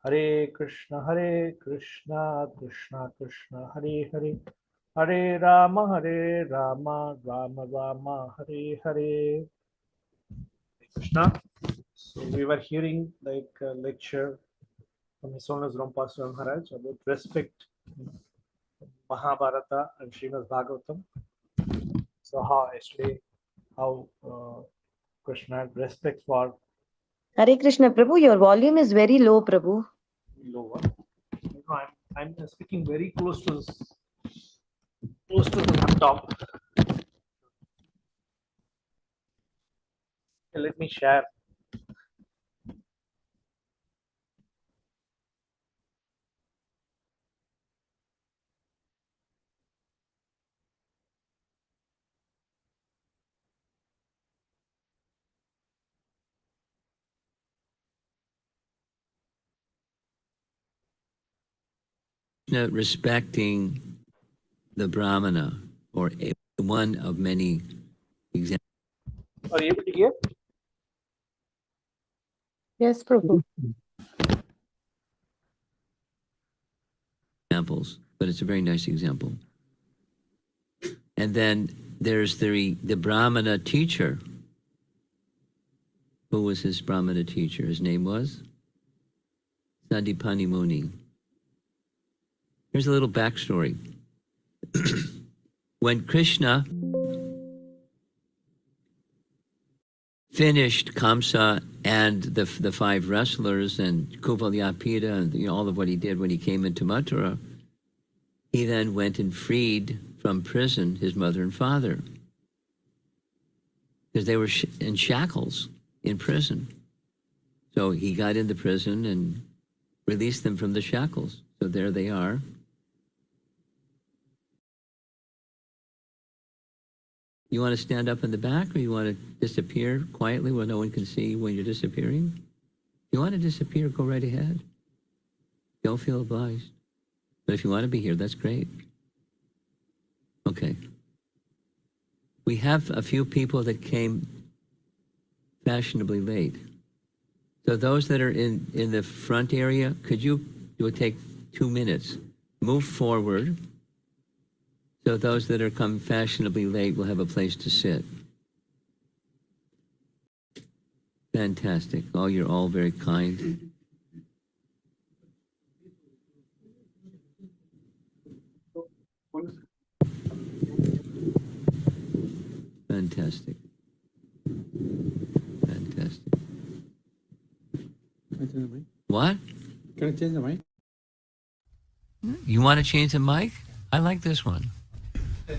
Hare Krishna, Krishna Krishna, Hare Hare, Hare Rama, Rama Rama, Hare Hare. Krishna. So we were hearing like a lecture from His Holiness Rampaswami Maharaj about respect in Mahabharata and Srimad Bhagavatam. So how yesterday, how Krishna had respect for Hare Krishna, Prabhu, your volume is very low, Prabhu. lower. No, I'm speaking very close to the laptop. Okay, let me share. Respecting the Brahmana, or one of many examples. Are you able to hear? Yes, Prabhu. Examples, but it's a very nice example. And then there's the Brahmana teacher. Who was his Brahmana teacher? His name was Sandipani Muni. Here's a little backstory. When Krishna finished Kamsa and the five wrestlers and Kuvalyapita and all of what he did when he came into Mathura, he then went and freed from prison his mother and father because they were in shackles in prison. So he got into prison and released them from the shackles. So there they are. You want to stand up in the back, or you want to disappear quietly where no one can see when you're disappearing? If you want to disappear, go right ahead. Don't feel obliged. But if you want to be here, that's great. Okay. We have a few people that came fashionably late. So those that are in the front area, it would take 2 minutes. Move forward. So those that are come fashionably late will have a place to sit. Fantastic. Oh, you're all very kind. Fantastic. Fantastic. Can I change the mic? What? Can I change the mic? You want to change the mic? I like this one. But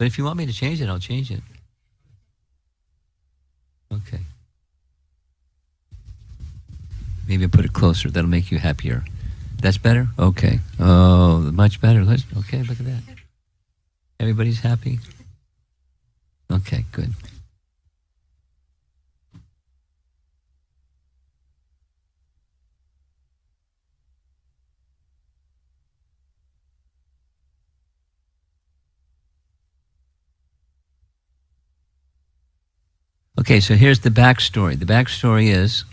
if you want me to change it, I'll change it. Okay. Maybe put it closer. That'll make you happier. That's better? Okay. Oh, much better. Okay, look at that. Everybody's happy? Okay, good. Okay, so here's the backstory. The backstory is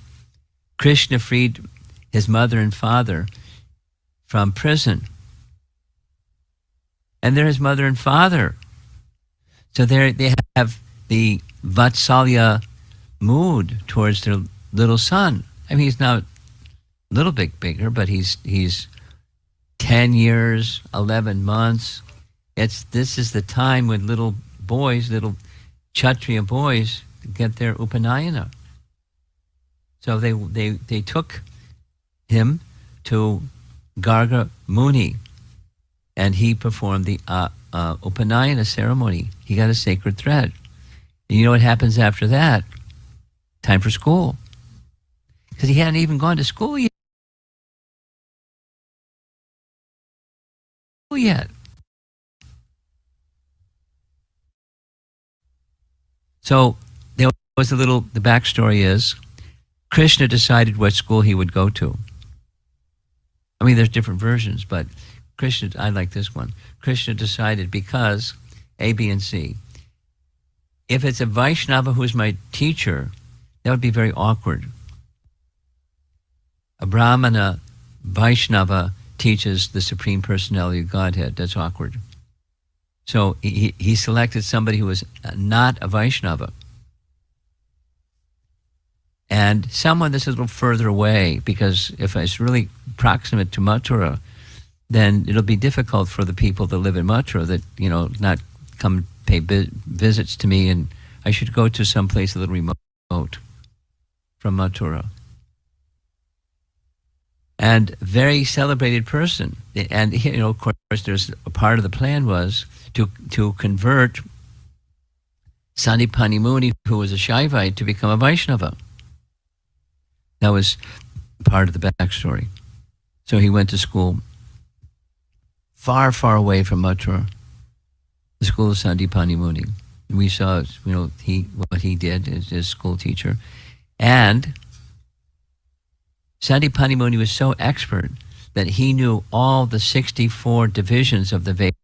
Krishna freed his mother and father from prison. And they're his mother and father. So they have the Vatsalya mood towards their little son. I mean, he's now a little bit bigger, but he's 10 years, 11 months. This is the time when little Kshatriya boys get their Upanayana. So they took him to Garga Muni, and he performed the Upanayana ceremony. He got a sacred thread. And you know what happens after that? Time for school. Because he hadn't even gone to school yet. So there was the backstory is, Krishna decided what school he would go to. I mean, there's different versions, but Krishna, I like this one. Krishna decided because A, B, and C. If it's a Vaishnava who's my teacher, that would be very awkward. A Brahmana Vaishnava teaches the Supreme Personality of Godhead. That's awkward. So he selected somebody who was not a Vaishnava. And someone that's a little further away, because if it's really proximate to Mathura, then it'll be difficult for the people that live in Mathura that, not come pay visits to me, and I should go to some place a little remote from Mathura. And very celebrated person. And, of course, there's a part of the plan was to convert Sandipani Muni, who was a Shaivite, to become a Vaishnava. That was part of the backstory. So he went to school far, far away from Mathura, the school of Sandipani Muni. We saw, what he did as his school teacher. And Sandipani Muni was so expert that he knew all the 64 divisions of the Vedas.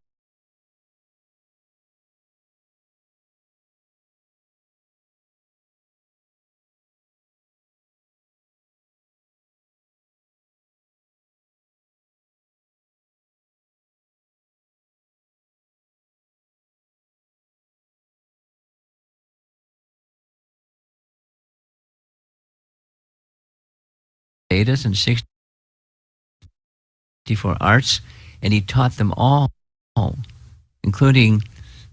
And 64 arts, and he taught them all, including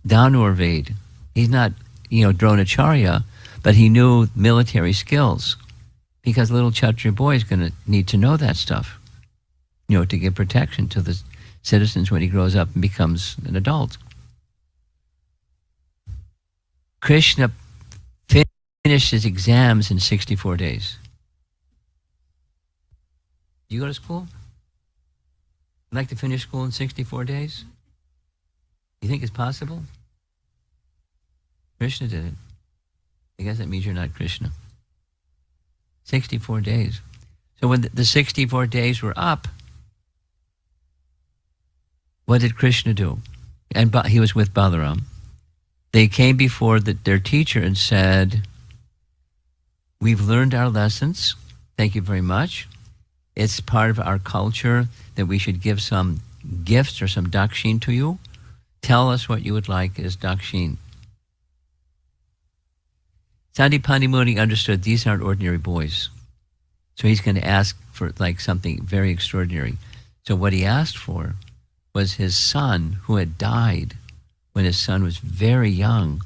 Dhanurved. He's not, Dronacharya, but he knew military skills, because little Kshatriya boy is going to need to know that stuff, to give protection to the citizens when he grows up and becomes an adult. Krishna finished his exams in 64 days. You go to school? You'd like to finish school in 64 days? You think it's possible? Krishna did it. I guess that means you're not Krishna. 64 days. So when the 64 days were up, what did Krishna do? And he was with Balaram. They came before their teacher and said, "We've learned our lessons. Thank you very much. It's part of our culture that we should give some gifts or some dakshin to you. Tell us what you would like as dakshin." Sandipani Muni understood these aren't ordinary boys. So he's going to ask for something very extraordinary. So what he asked for was his son, who had died when his son was very young.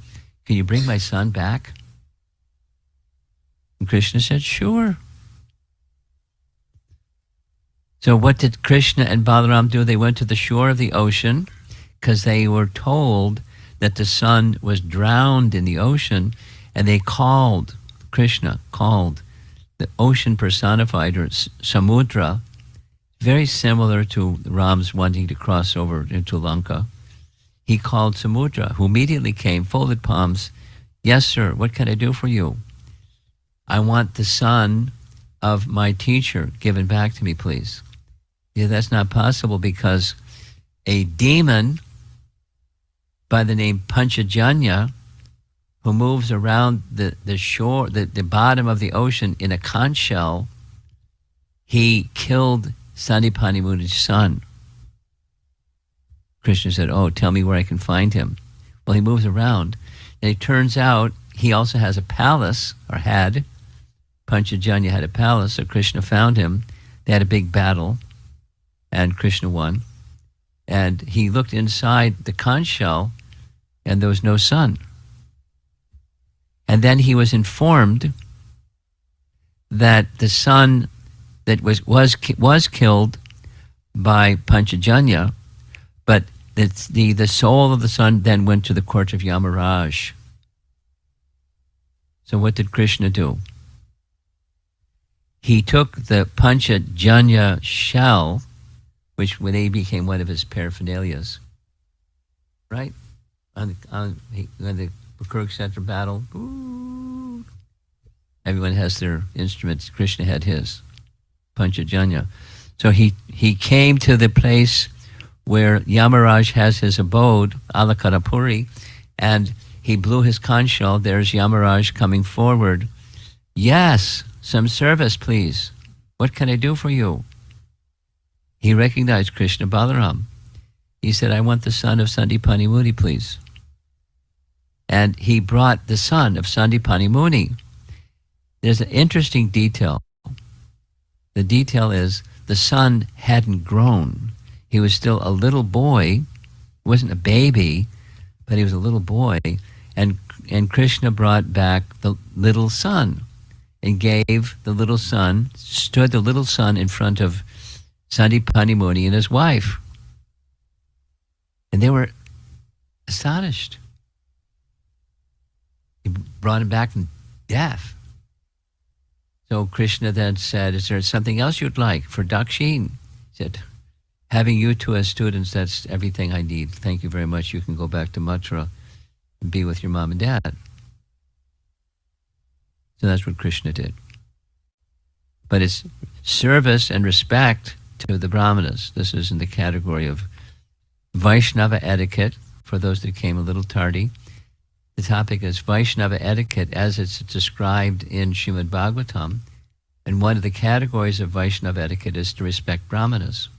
"Can you bring my son back?" And Krishna said, "Sure." So what did Krishna and Balaram do? They went to the shore of the ocean because they were told that the son was drowned in the ocean, and they Krishna called the ocean personified, or Samudra, very similar to Ram's wanting to cross over into Lanka. He called Samudra, who immediately came, folded palms. "Yes, sir, what can I do for you?" "I want the son of my teacher given back to me, please." Yeah, that's not possible, because a demon by the name Panchajanya, who moves around the shore, the bottom of the ocean in a conch shell, he killed Sandipani Muni's son. Krishna said, "Oh, tell me where I can find him." Well, he moves around, and it turns out he also has a palace, or had. Panchajanya had a palace, so Krishna found him. They had a big battle, and Krishna won. And he looked inside the conch shell, and there was no son. And then he was informed that the son that was killed by Panchajanya, but the soul of the son then went to the court of Yamaraj. So what did Krishna do? He took the Panchajanya shell, which when they became one of his paraphernalias, right? On the Kurukshetra battle, ooh, everyone has their instruments. Krishna had his Panchajanya. So he came to the place where Yamaraj has his abode, Alakarapuri, and he blew his conch shell. There's Yamaraj coming forward. Yes, some service, please. What can I do for you? He recognized Krishna Balaram. He said, I want the son of Sandipani Muni, please. And he brought the son of Sandipani Muni. There's an interesting detail. The detail is the son hadn't grown. He was still a little boy. He wasn't a baby, but he was a little boy. And Krishna brought back the little son and gave the little son, stood the little son in front of Sandipani Muni and his wife. And they were astonished. He brought him back from death. So Krishna then said, is there something else you'd like for Dakshin? He said, having you two as students, that's everything I need. Thank you very much. You can go back to Mathura and be with your mom and dad. So that's what Krishna did. But it's service and respect to the Brahmanas. This is in the category of Vaishnava etiquette, for those that came a little tardy. The topic is Vaishnava etiquette as it's described in Srimad Bhagavatam. And one of the categories of Vaishnava etiquette is to respect Brahmanas.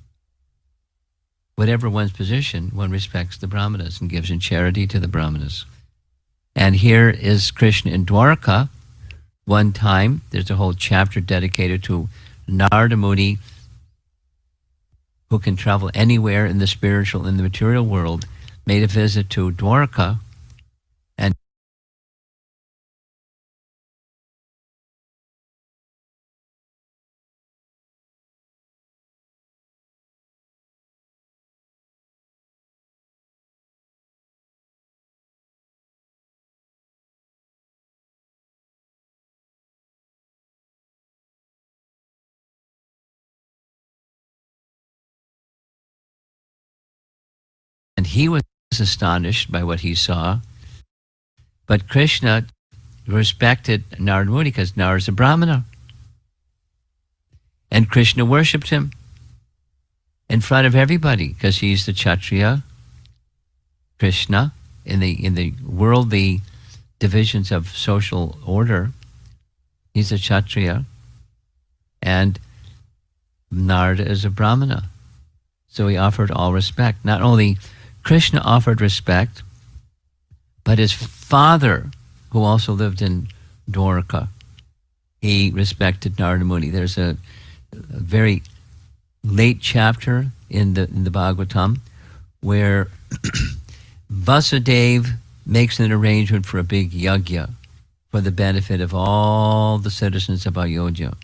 Whatever one's position, one respects the Brahmanas and gives in charity to the Brahmanas. And here is Krishna in Dwarka. One time, there's a whole chapter dedicated to Narada Muni, who can travel anywhere in the spiritual and the material world, made a visit to Dwarka. And he was astonished by what he saw. But Krishna respected Narada Muni because Narada is a Brahmana. And Krishna worshipped him in front of everybody because he's the Kshatriya. Krishna, in the worldly divisions of social order, he's a Kshatriya. And Narada is a Brahmana. So he offered all respect. Not only Krishna offered respect, but his father, who also lived in Dwarka, he respected Narada Muni. There's a very late chapter in the Bhagavatam where Vasudeva makes an arrangement for a big yajna for the benefit of all the citizens of Ayodhya,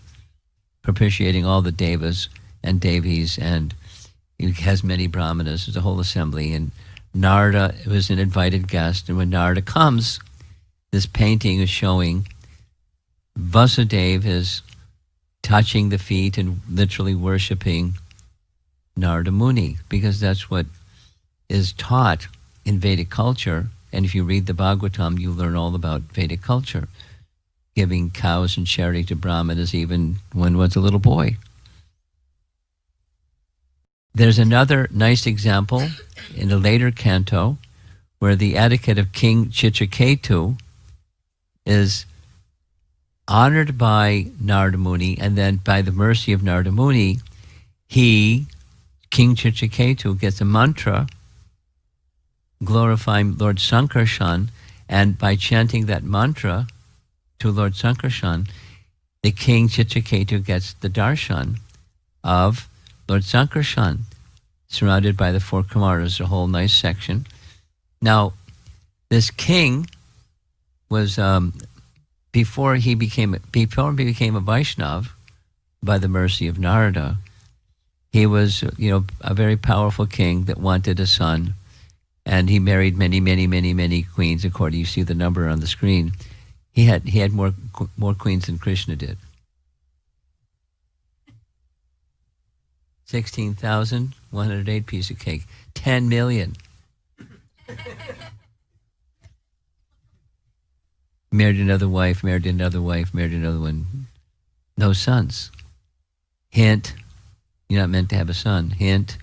propitiating all the devas and devis, and he has many brahmanas. There's a whole assembly, and Narada was an invited guest. And when Narada comes, this painting is showing Vasudeva is touching the feet and literally worshipping Narada Muni, because that's what is taught in Vedic culture. And if you read the Bhagavatam, you learn all about Vedic culture, giving cows and charity to brahmanas even when was a little boy. There's another nice example in a later canto where the etiquette of King Chitraketu is honored by Narada Muni, and then by the mercy of Narada Muni, King Chitraketu, gets a mantra glorifying Lord Sankarshan, and by chanting that mantra to Lord Sankarshan, the King Chitraketu gets the darshan of Lord Sankarshan, surrounded by the four Kumaras, a whole nice section. Now, this king was, before he became a Vaishnav, by the mercy of Narada, he was, a very powerful king that wanted a son, and he married many, many, many, many queens. According, you see the number on the screen. He had more queens than Krishna did. 16,108 piece of cake. 10 million. Married another wife, married another wife, married another one. No sons. Hint, you're not meant to have a son. Hint,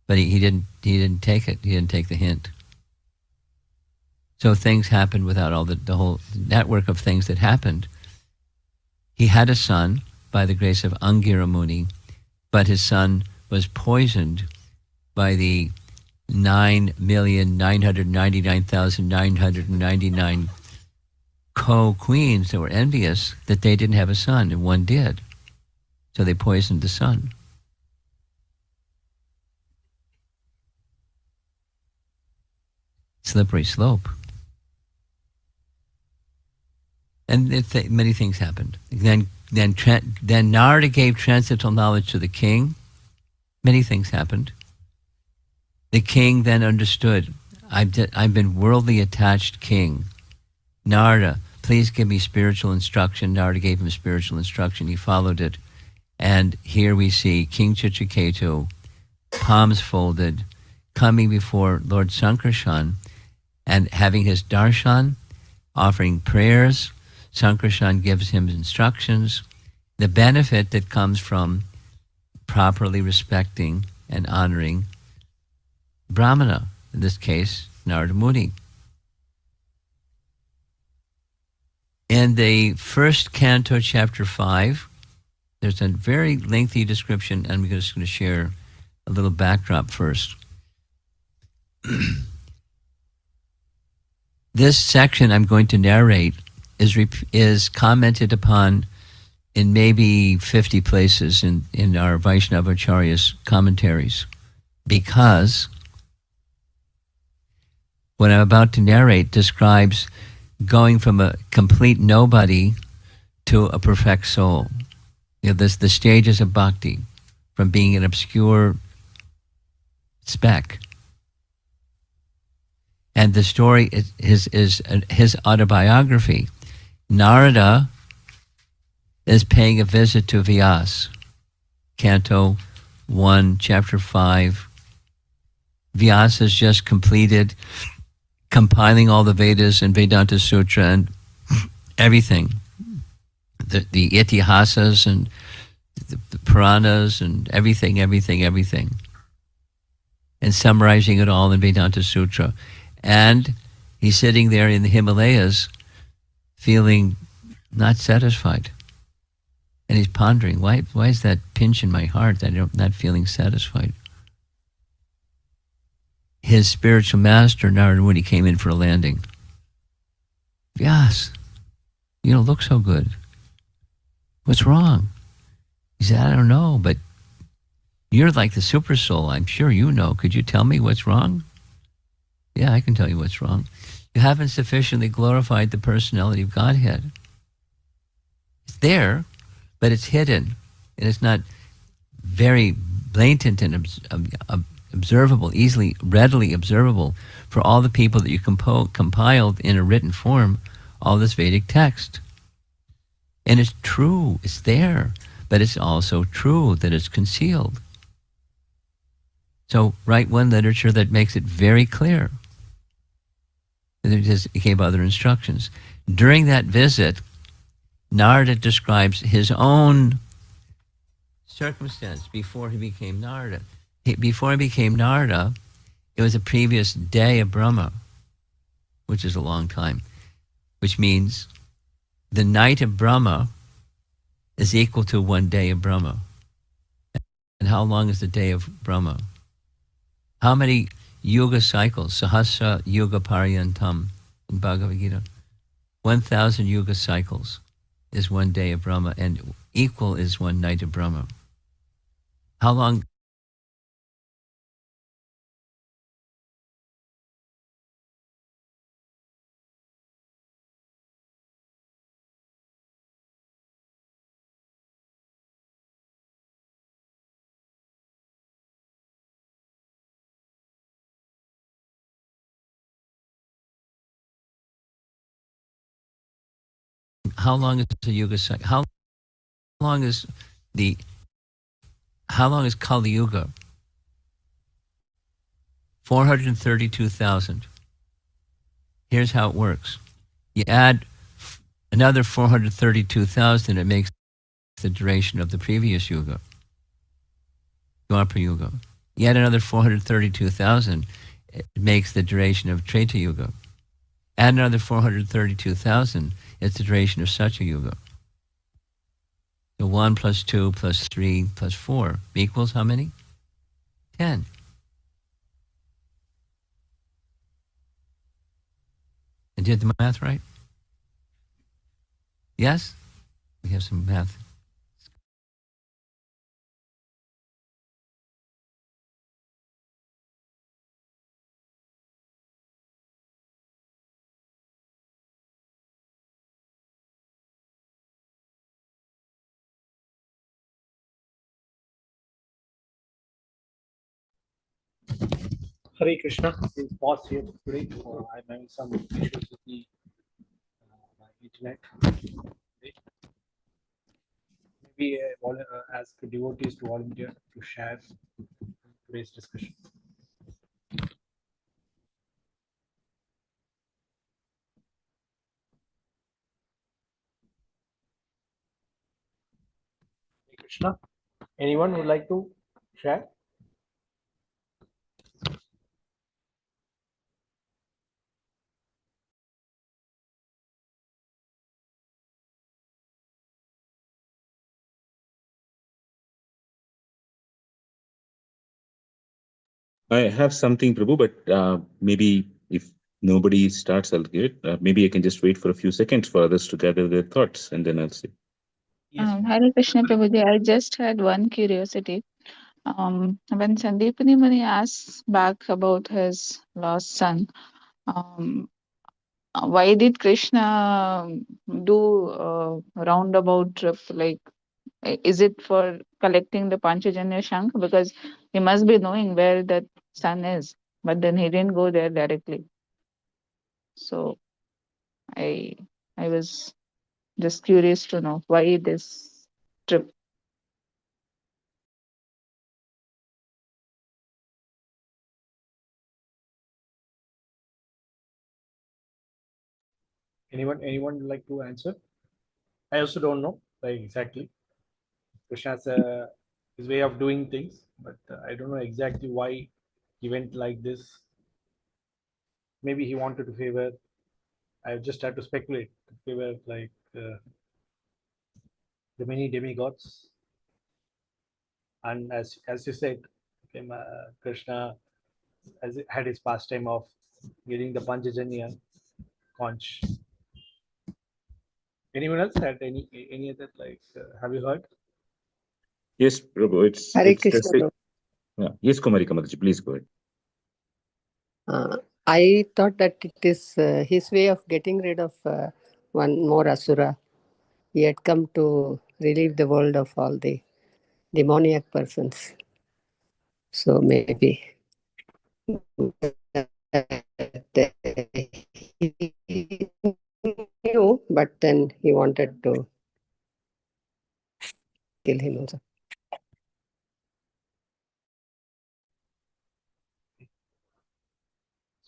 but he didn't take it. He didn't take the hint. So things happened without all the whole network of things that happened. He had a son by the grace of Angira Muni, but his son was poisoned by the 9,999,999 co-queens that were envious that they didn't have a son, and one did. So they poisoned the son. Slippery slope. And many things happened. Then Narada gave transcendental knowledge to the king. Many things happened. The king then understood, I've been worldly attached king. Narada, please give me spiritual instruction. Narada gave him spiritual instruction. He followed it. And here we see King Chitraketu, palms folded, coming before Lord Sankarshan and having his darshan, offering prayers. Sankarshan gives him instructions. The benefit that comes from properly respecting and honoring Brahmana, in this case, Narada Muni. In the first canto, chapter 5, there's a very lengthy description, and we're just going to share a little backdrop first. This section I'm going to narrate is commented upon in maybe 50 places in our Vaishnavacharya's commentaries, because what I'm about to narrate describes going from a complete nobody to a perfect soul. The stages of bhakti, from being an obscure speck. And the story is his autobiography. Narada is paying a visit to Vyas, Canto 1, Chapter 5. Vyas has just completed compiling all the Vedas and Vedanta Sutra and everything. The Itihasas and the Puranas and everything. And summarizing it all in Vedanta Sutra. And he's sitting there in the Himalayas feeling not satisfied. And he's pondering, why is that pinch in my heart that I'm not feeling satisfied? His spiritual master, Narada Muni, came in for a landing. Vyas, you don't look so good. What's wrong? He said, I don't know, but you're like the super soul. I'm sure you know. Could you tell me what's wrong? Yeah, I can tell you what's wrong. You haven't sufficiently glorified the personality of Godhead. It's there, but it's hidden, and it's not very blatant and observable, readily observable for all the people that you compiled in a written form, all this Vedic text. And it's true, it's there, but it's also true that it's concealed. So write one literature that makes it very clear. And he gave other instructions. During that visit, Narada describes his own circumstance before he became Narada. Before he became Narada, it was a previous day of Brahma, which is a long time, which means the night of Brahma is equal to one day of Brahma. And how long is the day of Brahma? How many yuga cycles? Sahasra yuga paryantam in Bhagavad Gita. 1,000 yuga cycles is one day of Brahma, and equal is one night of Brahma. How long? How long is the yuga cycle? How long is Kali Yuga? 432,000. Here's how it works. You add another 432,000, it makes the duration of the previous yuga. Dwapara Yuga. Yet another 432,000 makes the duration of Treta Yuga. Add another 432,000, it's the duration of Satya Yuga. So 1 plus 2 plus 3 plus 4 equals how many? 10. I did the math right? Yes? We have some math. Hare Krishna. We'll pause here today. I'm having some issues with the internet. Maybe ask devotees to volunteer to share today's discussion. Hare Krishna. Anyone would like to share? I have something, Prabhu, but maybe if nobody starts, I'll give it. Maybe I can just wait for a few seconds for others to gather their thoughts, and then I'll say. Yes. Hare Krishna Prabhuji, I just had one curiosity. When Sandeepani Muni asks back about his lost son, um, why did Krishna do a roundabout trip? Like, is it for collecting the Panchajanya Shank? Because he must be knowing where that son is, but then he didn't go there directly. So I I was just curious to know why this trip. Anyone would like to answer? I also don't know like exactly. Krishna's his way of doing things, but I don't know exactly why he went like this. Maybe he wanted to favor. I just have to speculate to favor like the many demigods. And as you said, okay, Krishna had his pastime of getting the Panchajanya conch. Anyone else had any other like? Have you heard? Yes, Prabhu, Hare it's Krishna, just Prabhu. yes, Kumari Kamadaji, please go ahead. I thought that it is his way of getting rid of one more Asura. He had come to relieve the world of all the demoniac persons. So maybe he knew, but then he wanted to kill him also.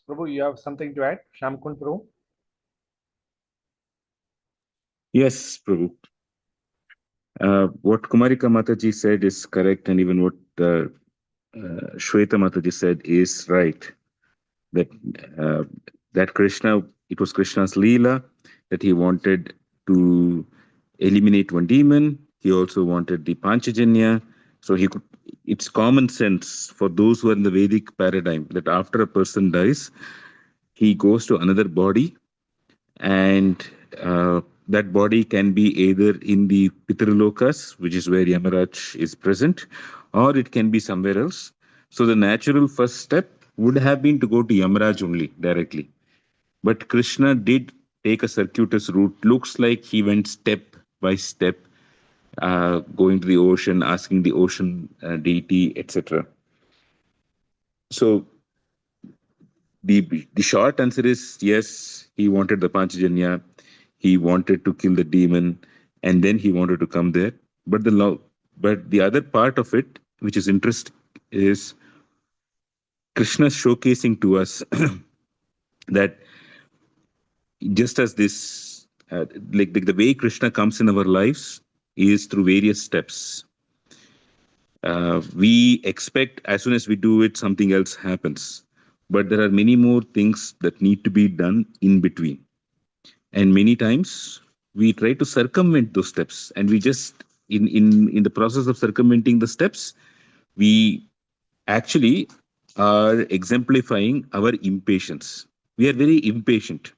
Prabhu, you have something to add? Shamkun Prabhu? Yes, Prabhu. What Kumarika Mataji said is correct, and even what Shweta Mataji said is right. That that Krishna, it was Krishna's Leela that he wanted to eliminate one demon. He also wanted the Panchajanya. So he could. It's common sense for those who are in the Vedic paradigm that after a person dies, he goes to another body, and that body can be either in the Pitralokas, which is where Yamaraj is present, or it can be somewhere else. So the natural first step would have been to go to Yamaraj only directly. But Krishna did take a circuitous route. Looks like he went step by step, going to the ocean, asking the ocean deity, etc. So the short answer is yes, he wanted the Panchajanya, he wanted to kill the demon, and then he wanted to come there. But but the other part of it, which is interesting, is Krishna showcasing to us that just as this, like the way Krishna comes in our lives is through various steps. We expect as soon as we do it, something else happens. But there are many more things that need to be done in between. And many times we try to circumvent those steps, and we just in the process of circumventing the steps, we actually are exemplifying our impatience. We are very impatient.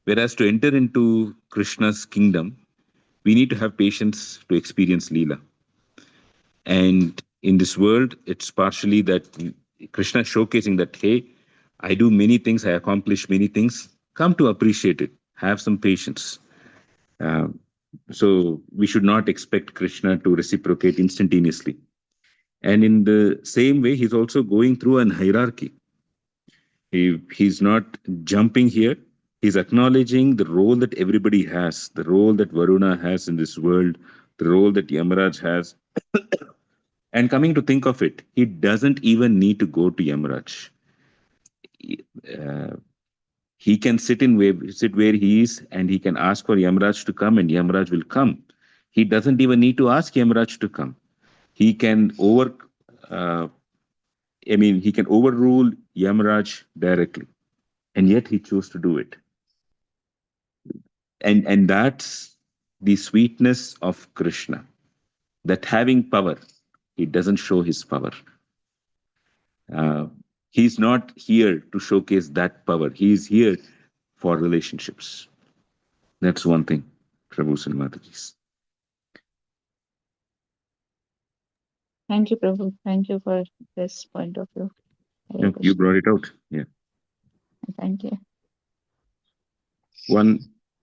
Whereas to enter into Krishna's kingdom, we need to have patience to experience Leela. And in this world, it's partially that Krishna is showcasing that, hey, I do many things, I accomplish many things. Come to appreciate it. Have some patience. Um, so we should not expect Krishna to reciprocate instantaneously. And in the same way, he's also going through an hierarchy. He's not jumping here. He's acknowledging the role that everybody has, the role that Varuna has in this world, the role that Yamaraj has. And coming to think of it, he doesn't even need to go to Yamaraj. Uh, he can sit where he is, and he can ask for Yamaraj to come, and Yamaraj will come. He doesn't even need to ask Yamaraj to come. He can uh, he can overrule Yamaraj directly, and yet he chose to do it. And that's the sweetness of Krishna. That having power, he doesn't show his power. Uh, he's not here to showcase that power. He's here for relationships. That's one thing, Prabhu and Mataji's. Thank you, Prabhu. Thank you for this point of view. Hare You Krishna. brought it out. Yeah. Thank you.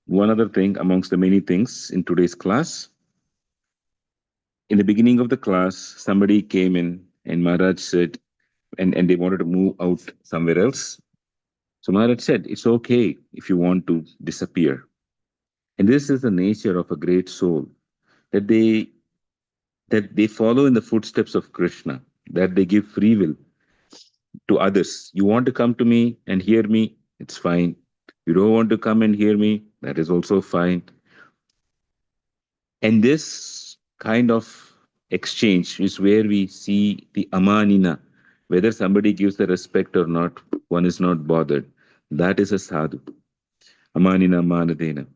One other thing amongst the many things in today's class. In the beginning of the class, somebody came in and Maharaj said, and they wanted to move out somewhere else. So Maharaj said, it's okay if you want to disappear. And this is the nature of a great soul, that they follow in the footsteps of Krishna, that they give free will to others. You want to come to me and hear me, it's fine. You don't want to come and hear me, that is also fine. And this kind of exchange is where we see the amanina, whether somebody gives the respect or not, one is not bothered. That is a sadhu. Amanina manadena.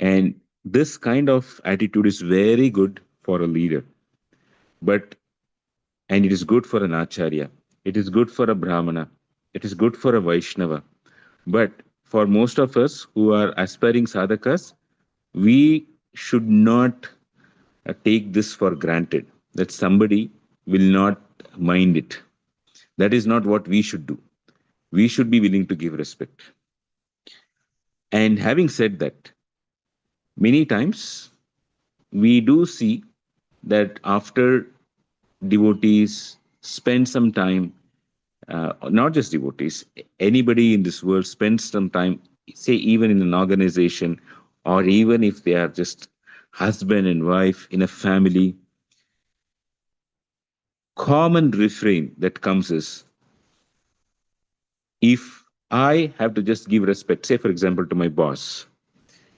And this kind of attitude is very good for a leader. But and it is good for an acharya. It is good for a brahmana. It is good for a Vaishnava. But for most of us who are aspiring sadhakas, we should not take this for granted that somebody will not mind it. That is not what we should do. We should be willing to give respect. And having said that, many times we do see that after devotees spend some time, not just devotees, anybody in this world spends some time, say even in an organization, or even if they are just husband and wife in a family, common refrain that comes is, if I have to just give respect, say for example to my boss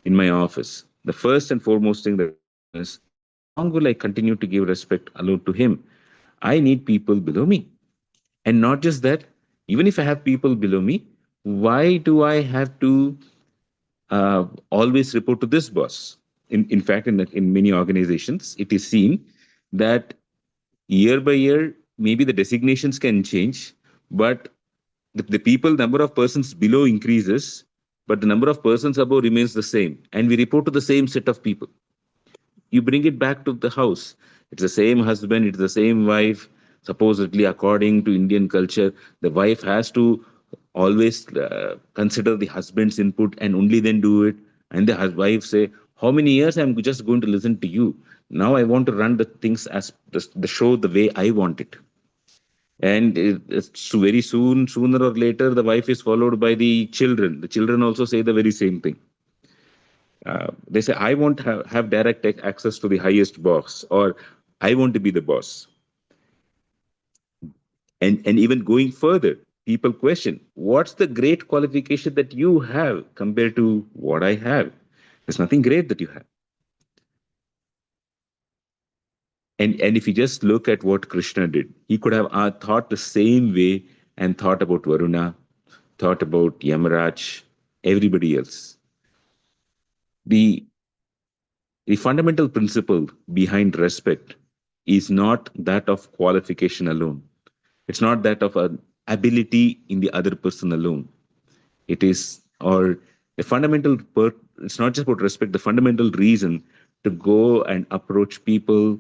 in my office, the first and foremost thing that is, how long will I continue to give respect alone to him? I need people below me. And not just that, even if I have people below me, why do I have to always report to this boss? In fact, in many organizations, it is seen that year by year, maybe the designations can change, but the people, number of persons below increases, but the number of persons above remains the same. And we report to the same set of people. You bring it back to the house. It's the same husband, it's the same wife. Supposedly, according to Indian culture, the wife has to always consider the husband's input and only then do it. And the wife say, how many years I'm just going to listen to you? Now I want to run the things as the show the way I want it. And it's very soon, sooner or later, the wife is followed by the children. The children also say the very same thing. They say, I want to have direct access to the highest boss, or I want to be the boss. And even going further, people question, what's the great qualification that you have compared to what I have? There's nothing great that you have. And if you just look at what Krishna did, he could have thought the same way and thought about Varuna, thought about Yamaraj, everybody else. The, the fundamental principle behind respect is not that of qualification alone. It's not that of an ability in the other person alone. It is, or the fundamental, it's not just about respect, the fundamental reason to go and approach people,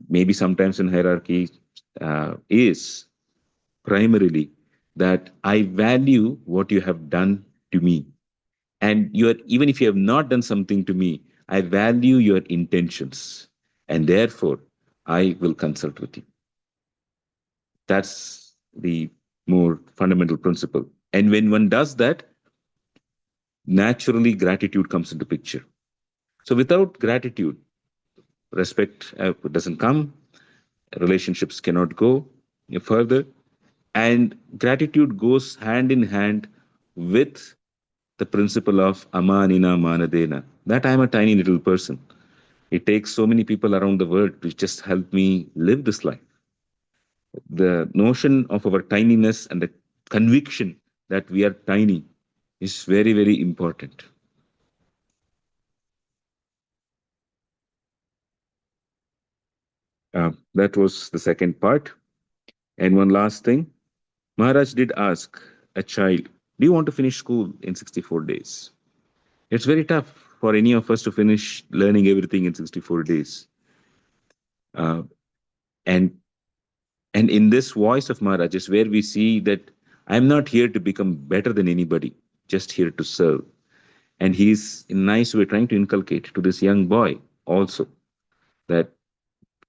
maybe sometimes in hierarchy, is primarily that I value what you have done to me. And you are, even if you have not done something to me, I value your intentions. And therefore, I will consult with you. That's the more fundamental principle. And when one does that, naturally gratitude comes into picture. So without gratitude, respect doesn't come, relationships cannot go further, and gratitude goes hand in hand with the principle of amanina manadena, that I am a tiny little person. It takes so many people around the world to just help me live this life. The notion of our tininess and the conviction that we are tiny is very, very important. That was the second part. And one last thing, Maharaj did ask a child, do you want to finish school in 64 days? It's very tough for any of us to finish learning everything in 64 days. Uh, and and in this voice of Maharaj is where we see that I'm not here to become better than anybody, just here to serve. And he's in a nice way trying to inculcate to this young boy also that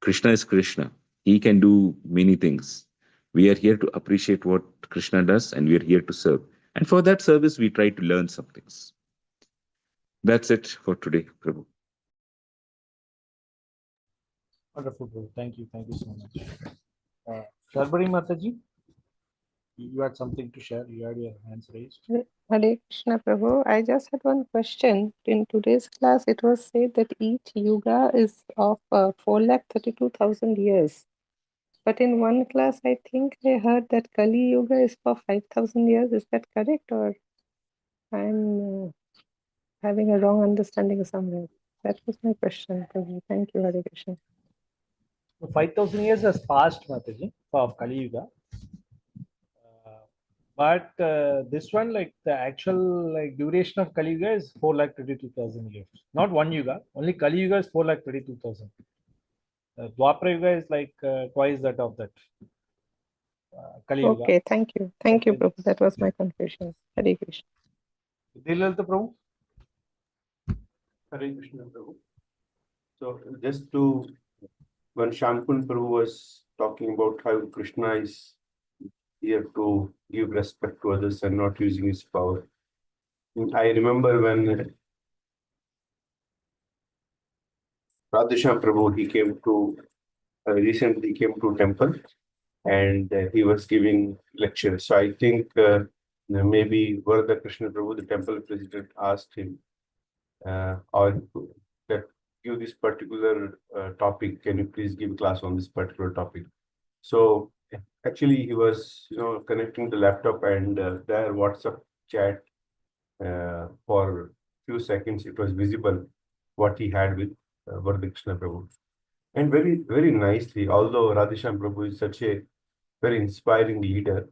Krishna is Krishna. He can do many things. We are here to appreciate what Krishna does and we are here to serve. And for that service, we try to learn some things. That's it for today, Prabhu. Wonderful, Prabhu. Thank you. Thank you so much. Sharbari Mataji, you had something to share. You had your hands raised. Hare Krishna Prabhu. I just had one question. In today's class, it was said that each yuga is of 432,000 years. But in one class, I think I heard that Kali Yuga is for 5,000 years. Is that correct? Or I'm having a wrong understanding somewhere? That was my question, Prabhu. Thank you, Hare Krishna. 5,000 years has passed, Mataji, of Kali Yuga. But this one, like the actual like duration of Kali Yuga is 4,32,000 years. Not one Yuga. Only Kali Yuga is 4,32,000. Dwapara Yuga is like twice that of that. Kali Yuga. Okay, thank you. Thank you, Prabhu. That was my confusion. Hare Krishna. Dillalta Prabhu. Hare Krishna Prabhu. So just to, when Shamkun Prabhu was talking about how Krishna is here to give respect to others and not using his power. I remember when Radhesham Prabhu, he came to, recently came to temple and he was giving lectures. So I think maybe Varada Krishna Prabhu, the temple president, asked him, or that give this particular topic, can you please give class on this particular topic? So actually he was, connecting the laptop and their WhatsApp chat for few seconds, it was visible what he had with Varada Krishna Prabhu. And very, very nicely, although Radhesham Prabhu is such a very inspiring leader,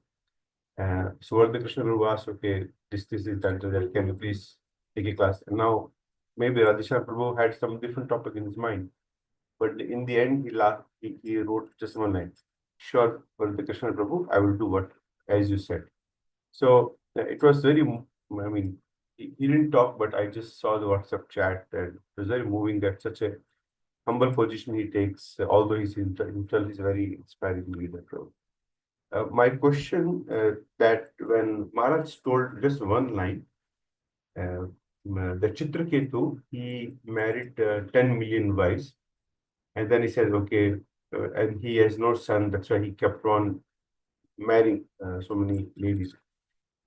so Varada Krishna Prabhu asked, okay, this is that, can you please take a class? And now maybe Radhesham Prabhu had some different topic in his mind, but in the end, he wrote just one line. Sure, Varada Krishna Prabhu, I will do what, as you said. So it was very, I mean, he didn't talk, but I just saw the WhatsApp chat and it was very moving that such a humble position he takes, although he's himself is a very inspiring leader. My question that when Maharaj told just one line, the Chitraketu, he married 10 million wives. And then he said, okay, and he has no son, that's why he kept on marrying so many ladies.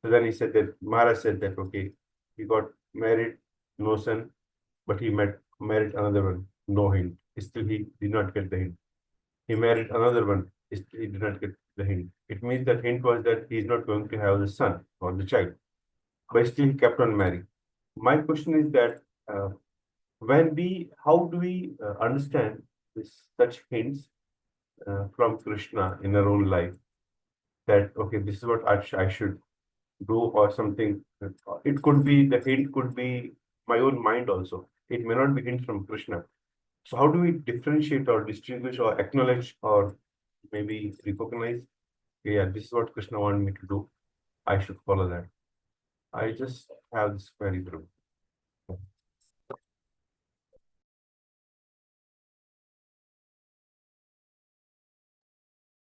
So then he said that, Maharaj said that, okay, he got married, no son, but he married another one, no hint. Still, he did not get the hint. he married another one. He did not get the hint. It means that hint was that he is not going to have the son or the child, but still he kept on marrying. My question is that how do we understand such hints from Krishna in our own life? That okay, this is what I should do or something. It could be the hint could be my own mind also. It may not be hint from Krishna. So how do we differentiate or distinguish or acknowledge or maybe recognize? Yeah, this is what Krishna wanted me to do. I should follow that. I just have this query through.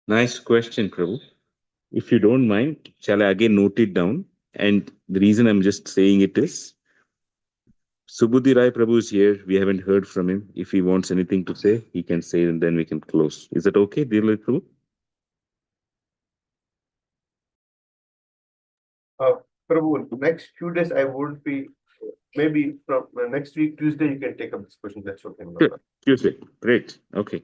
Nice question, Prabhu. If you don't mind, shall I again note it down? And the reason I'm just saying it is Subudhi Rai Prabhu is here. We haven't heard from him. If he wants anything to say, he can say and then we can close. Is that okay, dear Prabhu? Prabhu, next few days I would be, maybe from next week, Tuesday, you can take up this question. That's okay. Sure. Tuesday. Great. Okay.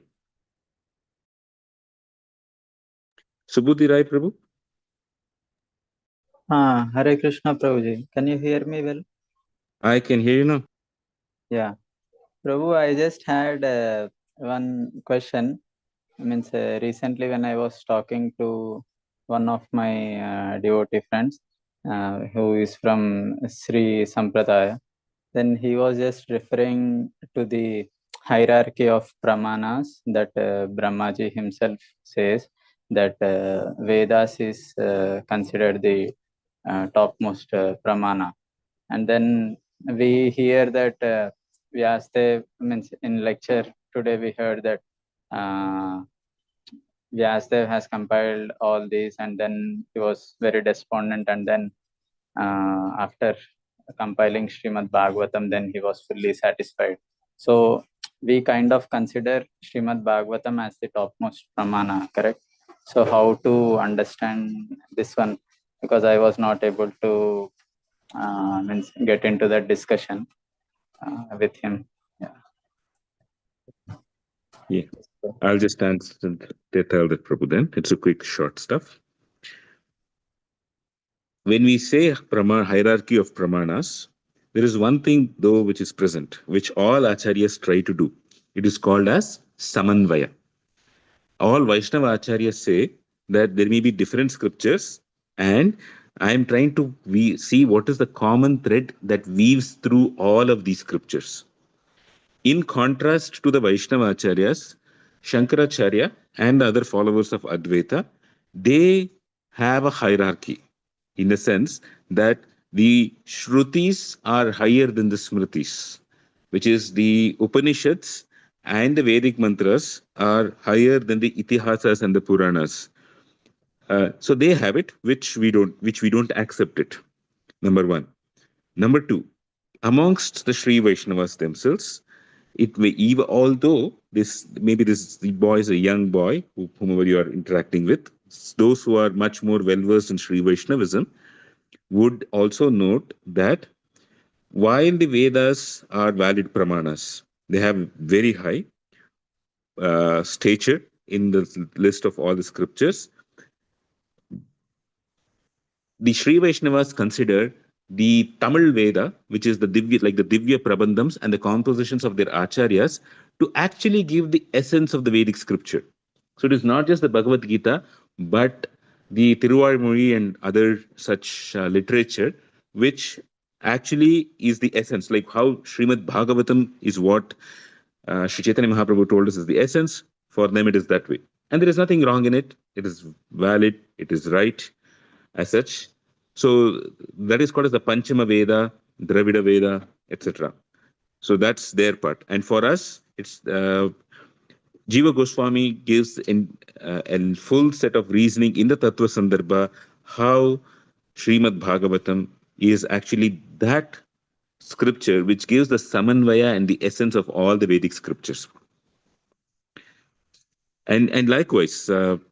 Subudhi Rai Prabhu? Hare Krishna Prabhuji. Can you hear me well? I can hear you now. Yeah. Prabhu, I just had one question. Means recently when I was talking to one of my devotee friends who is from Sri Sampradaya, then he was just referring to the hierarchy of pramanas that Brahmaji himself says that Vedas is considered the topmost pramana. And then we hear that Vyasadeva, means in lecture today we heard that Vyasadeva has compiled all these, and then he was very despondent, and then after compiling Srimad Bhagavatam, then he was fully satisfied. So we kind of consider Srimad Bhagavatam as the topmost pramana, correct? So how to understand this one? Because I was not able to means get into that discussion with him. Yeah. I'll just answer tell that Prabhu then. It's a quick, short stuff. When we say hierarchy of pramanas, there is one thing though which is present, which all acharyas try to do. It is called as samanvaya. All Vaishnava acharyas say that there may be different scriptures, and I am trying to see what is the common thread that weaves through all of these scriptures. In contrast to the Vaishnava acharyas, Shankaracharya and the other followers of Advaita, they have a hierarchy in the sense that the Shrutis are higher than the Smritis, which is the Upanishads and the Vedic mantras are higher than the Itihasas and the Puranas. So they have it, which we don't accept it. Number one. Number two, amongst the Sri Vaishnavas themselves, it may even although this the boy is a young boy whomever you are interacting with, those who are much more well versed in Sri Vaishnavism would also note that while the Vedas are valid pramanas, they have very high stature in the list of all the scriptures. The Sri Vaishnavas consider the Tamil Veda, which is the Divya Prabandhams and the compositions of their acharyas, to actually give the essence of the Vedic scripture. So it is not just the Bhagavad Gita, but the Tiruvalmozhi and other such literature, which actually is the essence, like how Srimad Bhagavatam is what Sri Chaitanya Mahaprabhu told us is the essence. For them, it is that way. And there is nothing wrong in it. It is valid. It is right as such. So that is called as the Panchama Veda, Dravida Veda, etc. So that's their part. And for us, it's Jiva Goswami gives a full set of reasoning in the Tattva Sandarbha how Srimad Bhagavatam is actually that scripture which gives the samanvaya and the essence of all the Vedic scriptures. And likewise,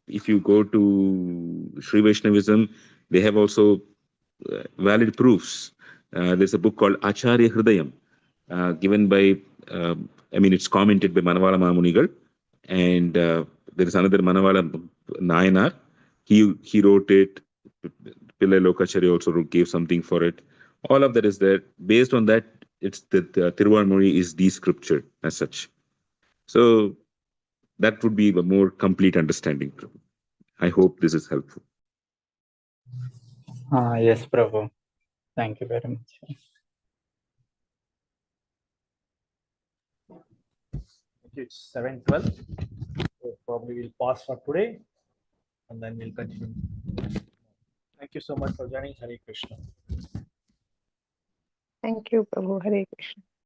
if you go to Sri Vaishnavism, they have also valid proofs. There's a book called Acharya Hridayam, given by, it's commented by Manavala Mamunigal, and there is another Manawala Nayanar. He wrote it. Pillai Lokachari also gave something for it. All of that is there. Based on that, it's the Tiruvanmozhi is the scripture as such. So that would be a more complete understanding. I hope this is helpful. Yes, Prabhu. Thank you very much. It's 7:12. So probably we'll pause for today and then we'll continue. Thank you so much for joining. Hare Krishna. Thank you, Prabhu. Hare Krishna.